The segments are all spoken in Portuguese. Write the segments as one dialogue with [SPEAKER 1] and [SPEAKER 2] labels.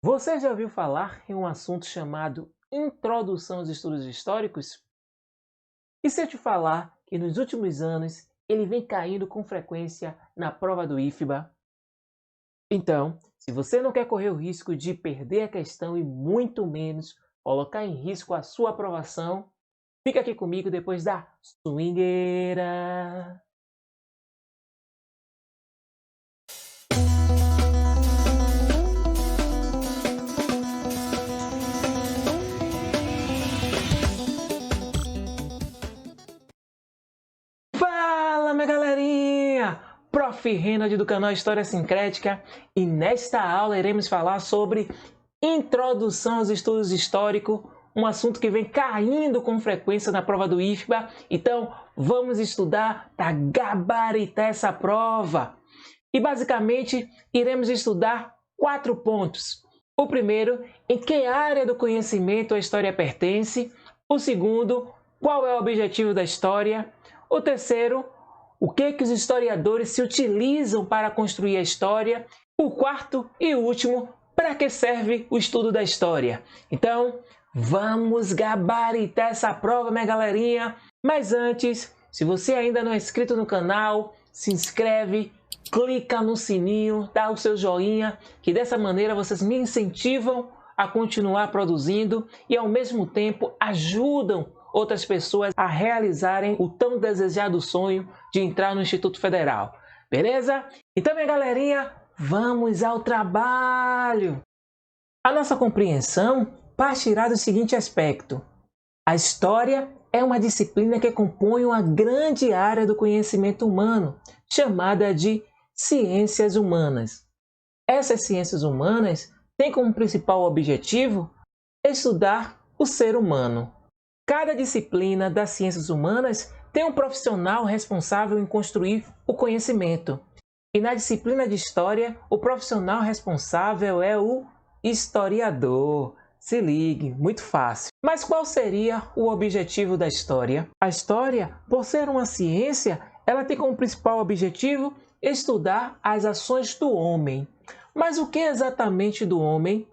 [SPEAKER 1] Você já ouviu falar em um assunto chamado Introdução aos Estudos Históricos? E se eu te falar que nos últimos anos ele vem caindo com frequência na prova do IFBA? Então, se você não quer correr o risco de perder a questão e muito menos colocar em risco a sua aprovação, fica aqui comigo depois da swingueira! Fala, minha galerinha! Prof. Renald do canal História Sincrética, e nesta aula iremos falar sobre Introdução aos Estudos Históricos, um assunto que vem caindo com frequência na prova do IFBA. Então, vamos estudar para gabaritar essa prova. E basicamente, iremos estudar 4 pontos. O primeiro, em que área do conhecimento a história pertence. O segundo, qual é o objetivo da história. O terceiro, o que os historiadores se utilizam para construir a história. O quarto e último, para que serve o estudo da história. Então, vamos gabaritar essa prova, minha galerinha. Mas antes, se você ainda não é inscrito no canal, se inscreve, clica no sininho, dá o seu joinha, que dessa maneira vocês me incentivam a continuar produzindo e ao mesmo tempo ajudam outras pessoas a realizarem o tão desejado sonho de entrar no Instituto Federal. Beleza? Então, minha galerinha, vamos ao trabalho! A nossa compreensão partirá do seguinte aspecto. A história é uma disciplina que compõe uma grande área do conhecimento humano, chamada de ciências humanas. Essas ciências humanas têm como principal objetivo estudar o ser humano. Cada disciplina das ciências humanas tem um profissional responsável em construir o conhecimento. E na disciplina de História, o profissional responsável é o historiador. Se ligue, muito fácil. Mas qual seria o objetivo da história? A história, por ser uma ciência, ela tem como principal objetivo estudar as ações do homem. Mas o que exatamente do homem?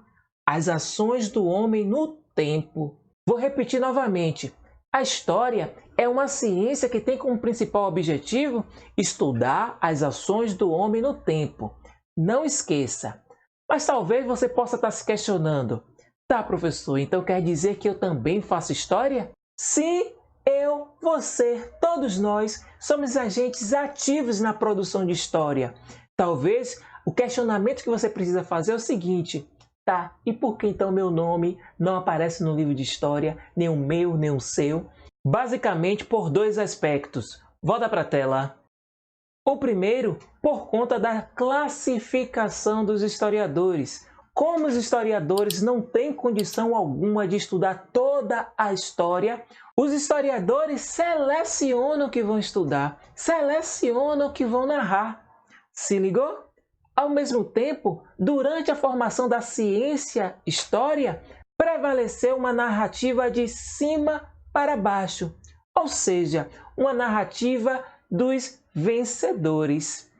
[SPEAKER 1] As ações do homem no tempo. Vou repetir novamente. A história é uma ciência que tem como principal objetivo estudar as ações do homem no tempo. Não esqueça. Mas talvez você possa estar se questionando. Tá, professor, então quer dizer que eu também faço história? Sim, eu, você, todos nós somos agentes ativos na produção de história. Talvez o questionamento que você precisa fazer é o seguinte. Tá, e por que então meu nome não aparece no livro de história, nem o meu, nem o seu? Basicamente por 2 aspectos. Volta para a tela. O primeiro, por conta da classificação dos historiadores. Como os historiadores não têm condição alguma de estudar toda a história, os historiadores selecionam o que vão estudar, selecionam o que vão narrar. Se ligou? Ao mesmo tempo, durante a formação da ciência história, prevaleceu uma narrativa de cima para baixo, ou seja, uma narrativa dos vencedores.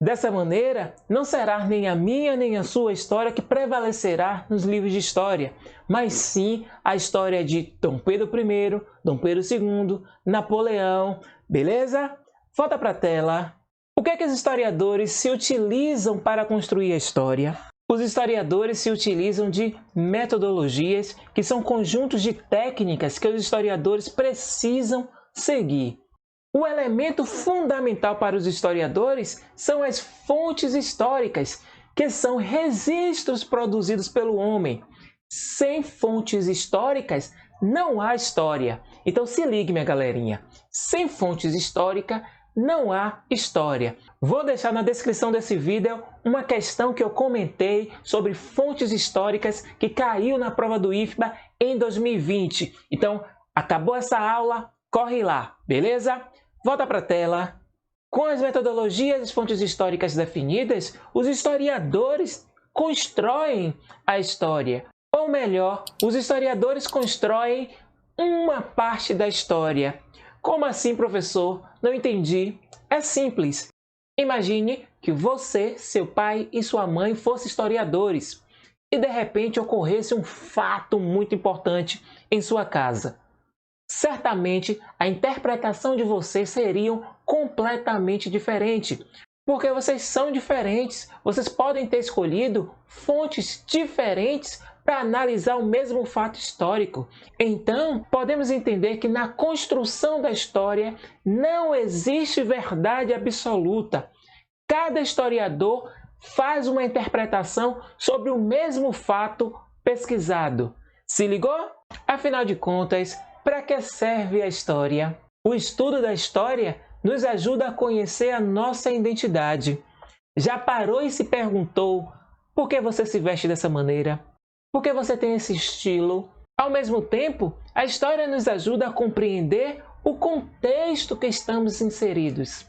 [SPEAKER 1] Dessa maneira, não será nem a minha nem a sua história que prevalecerá nos livros de história, mas sim a história de Dom Pedro I, Dom Pedro II, Napoleão, beleza? Volta para a tela. O que é que os historiadores se utilizam para construir a história? Os historiadores se utilizam de metodologias, que são conjuntos de técnicas que os historiadores precisam seguir. O elemento fundamental para os historiadores são as fontes históricas, que são registros produzidos pelo homem. Sem fontes históricas, não há história. Então se ligue, minha galerinha. Sem fontes históricas, não há história. Vou deixar na descrição desse vídeo uma questão que eu comentei sobre fontes históricas que caiu na prova do IFBA em 2020. Então, acabou essa aula, corre lá, beleza? Volta para a tela. Com as metodologias e fontes históricas definidas, os historiadores constroem a história. Ou melhor, os historiadores constroem uma parte da história. Como assim, professor? Não entendi. É simples. Imagine que você, seu pai e sua mãe fossem historiadores. e de repente ocorresse um fato muito importante em sua casa. Certamente a interpretação de vocês seria completamente diferente, porque vocês são diferentes, vocês podem ter escolhido fontes diferentes para analisar o mesmo fato histórico. Então, podemos entender que na construção da história não existe verdade absoluta. Cada historiador faz uma interpretação sobre o mesmo fato pesquisado. Se ligou? Afinal de contas, para que serve a história? O estudo da história nos ajuda a conhecer a nossa identidade. Já parou e se perguntou por que você se veste dessa maneira? Por que você tem esse estilo? Ao mesmo tempo, a história nos ajuda a compreender o contexto que estamos inseridos.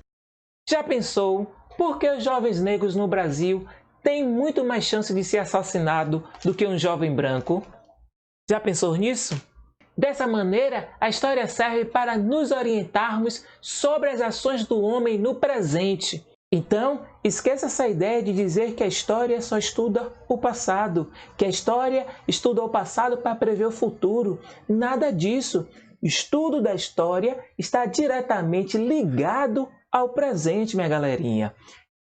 [SPEAKER 1] Já pensou por que os jovens negros no Brasil têm muito mais chance de ser assassinado do que um jovem branco? Já pensou nisso? Dessa maneira, a história serve para nos orientarmos sobre as ações do homem no presente. Então, esqueça essa ideia de dizer que a história só estuda o passado, que a história estuda o passado para prever o futuro. Nada disso. O estudo da história está diretamente ligado ao presente, minha galerinha.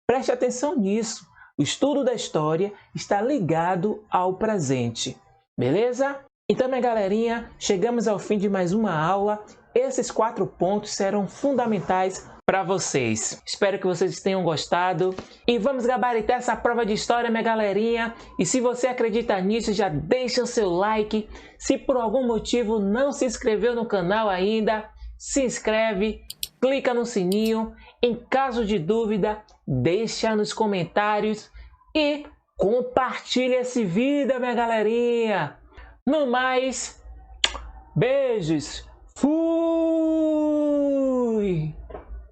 [SPEAKER 1] Preste atenção nisso. O estudo da história está ligado ao presente. Beleza? Então, minha galerinha, chegamos ao fim de mais uma aula. Esses 4 pontos serão fundamentais para vocês. Espero que vocês tenham gostado. E vamos gabaritar essa prova de história, minha galerinha. E se você acredita nisso, já deixa o seu like. Se por algum motivo não se inscreveu no canal ainda, se inscreve, clica no sininho. Em caso de dúvida, deixa nos comentários e compartilha esse vídeo, minha galerinha. No mais, beijos, fui!